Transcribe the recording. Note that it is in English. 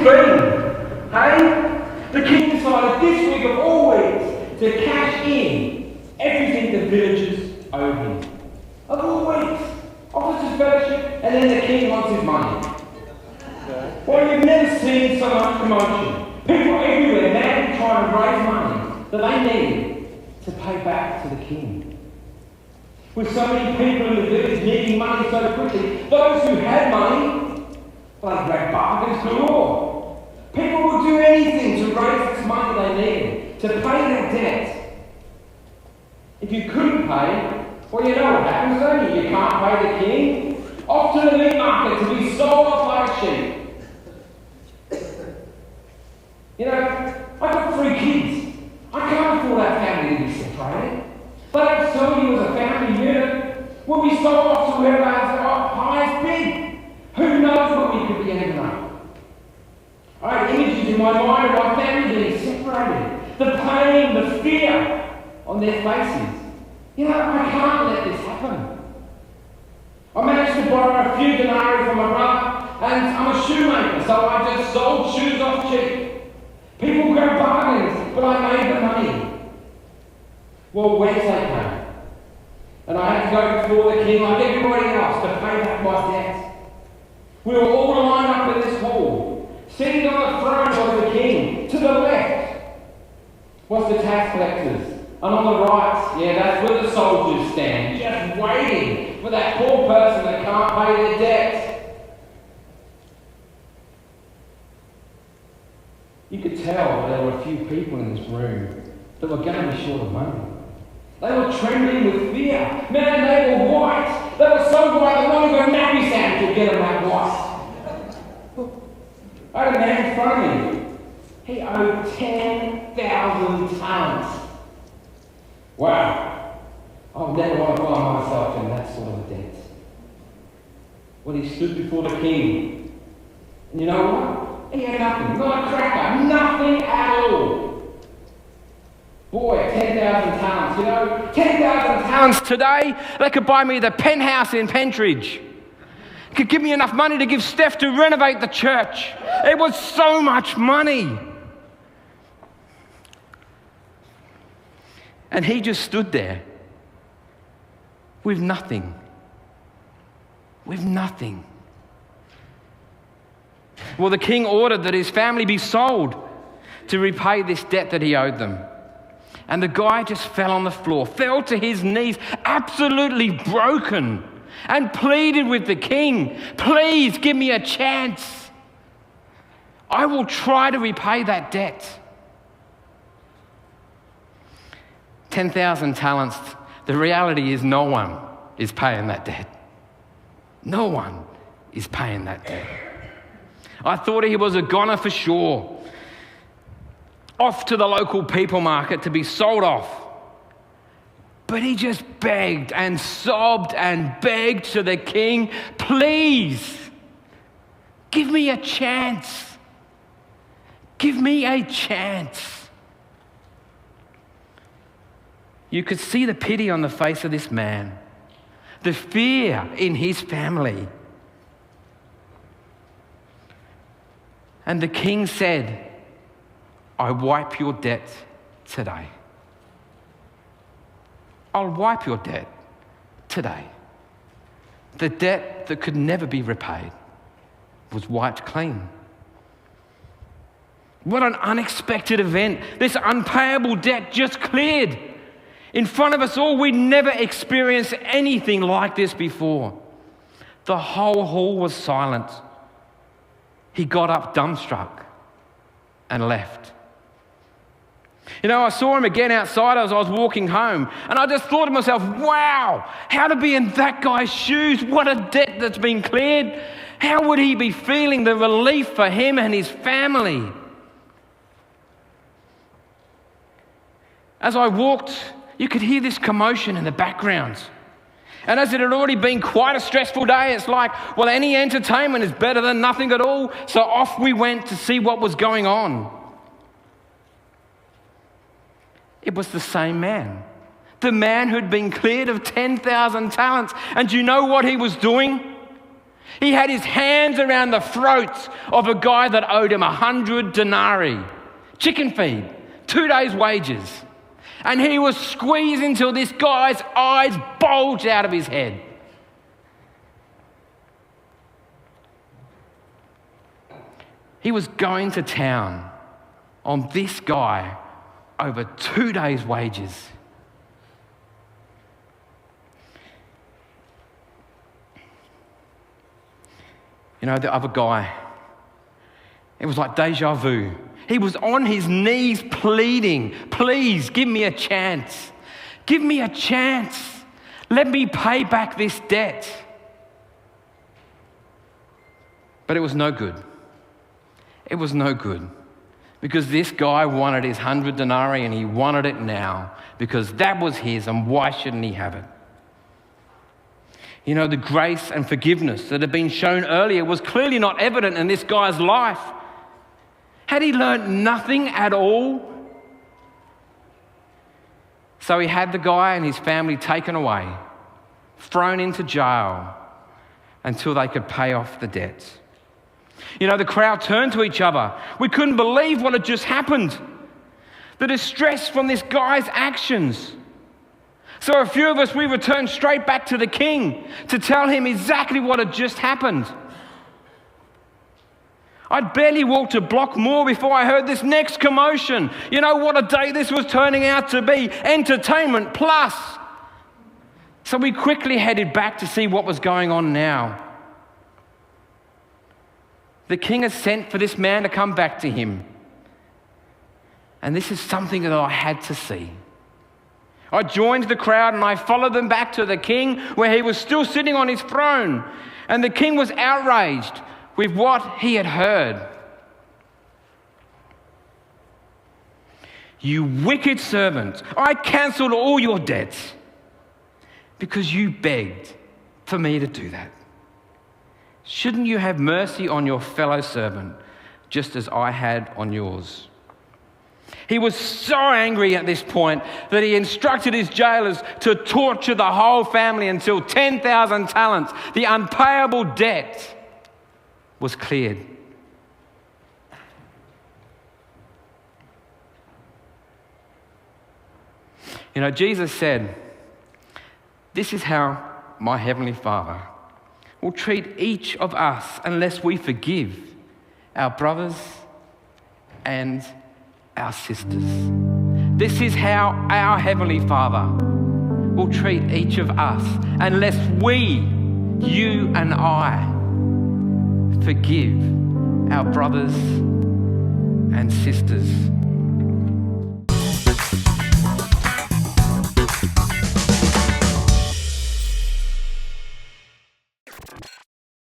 been? Hey? The king decided this week of all weeks to cash in everything the villagers owed him. Of all weeks. Officers' fellowship, and then the king wants his money. Well, you've never seen so much commotion. People everywhere madly trying to raise money that they need to pay back to the king. With so many people in the village needing money so quickly, those who had money, well, they grabbed bargains galore. People would do anything to raise this money they needed, to pay their debt. If you couldn't pay, well, you know what happens, don't you? You can't pay the king. Off to the meat market to be sold off like a sheep. You know, I've got 3 kids. I can't afford our family to be separated. But I'm telling you, as a family unit, we'll be sold off to whoever has the highest bid. Who knows what we could be ending up? I had images in my mind of my family being separated. The pain, the fear on their faces. You know, I can't let this happen. I managed to borrow a few denarii from my brother, and I'm a shoemaker, so I just sold shoes off cheap. People grabbed bargains, but I made the money. Well, Wednesday came, and I had to go before the king like everybody else to pay back my debt. We were all lined up in this hall. Sitting on the throne was the king. To the left was the tax collectors. And on the right, yeah, that's where the soldiers stand, just waiting for that poor person that can't pay their debt. You could tell there were a few people in this room that were going to be short of money. They were trembling with fear. Man, they were white. They were so white that not even a nappy sand could get them that white. I had a man in front of me. He owed 10,000 talents. Wow, I've never want to find myself in that sort of debt. Well, he stood before the king. And you know what? He had nothing, not a cracker, nothing at all. Boy, 10,000 talents, you know, 10,000 talents today, they could buy me the penthouse in Pentridge. Could give me enough money to give Steph to renovate the church. It was so much money. And he just stood there with nothing. With nothing. Well, the king ordered that his family be sold to repay this debt that he owed them. And the guy just fell on the floor, fell to his knees, absolutely broken, and pleaded with the king, please give me a chance. I will try to repay that debt. 10,000 talents, the reality is no one is paying that debt. No one is paying that debt. I thought he was a goner for sure. Off to the local people market to be sold off. But he just begged and sobbed and begged to the king, please, give me a chance. Give me a chance. You could see the pity on the face of this man, the fear in his family. And the king said, I wipe your debt today. I'll wipe your debt today. The debt that could never be repaid was wiped clean. What an unexpected event. This unpayable debt just cleared. In front of us all, we'd never experienced anything like this before. The whole hall was silent. He got up dumbstruck and left. You know, I saw him again outside as I was walking home, and I just thought to myself, wow, how to be in that guy's shoes? What a debt that's been cleared. How would he be feeling? The relief for him and his family. As I walked, you could hear this commotion in the background. And as it had already been quite a stressful day, it's like, well, any entertainment is better than nothing at all. So off we went to see what was going on. It was the same man. The man who'd been cleared of 10,000 talents. And do you know what he was doing? He had his hands around the throats of a guy that owed him 100 denarii, chicken feed, 2 days' wages. And he was squeezed until this guy's eyes bulged out of his head. He was going to town on this guy over 2 days' wages. You know, the other guy, it was like deja vu. He was on his knees pleading, please give me a chance. Give me a chance. Let me pay back this debt. But it was no good. It was no good. Because this guy wanted his 100 denarii and he wanted it now. Because that was his, and why shouldn't he have it? You know, the grace and forgiveness that had been shown earlier was clearly not evident in this guy's life. Had he learnt nothing at all? So he had the guy and his family taken away, thrown into jail until they could pay off the debts. You know, the crowd turned to each other. We couldn't believe what had just happened. The distress from this guy's actions. So a few of us, we returned straight back to the king to tell him exactly what had just happened. I'd barely walked a block more before I heard this next commotion. You know what a day this was turning out to be. Entertainment plus. So we quickly headed back to see what was going on now. The king has sent for this man to come back to him. And this is something that I had to see. I joined the crowd and I followed them back to the king where he was still sitting on his throne. And the king was outraged with what he had heard. You wicked servant, I cancelled all your debts because you begged for me to do that. Shouldn't you have mercy on your fellow servant just as I had on yours? He was so angry at this point that he instructed his jailers to torture the whole family until 10,000 talents, the unpayable debt, was cleared. You know, Jesus said, this is how my Heavenly Father will treat each of us unless we forgive our brothers and our sisters. This is how our Heavenly Father will treat each of us unless we, you and I, forgive our brothers and sisters.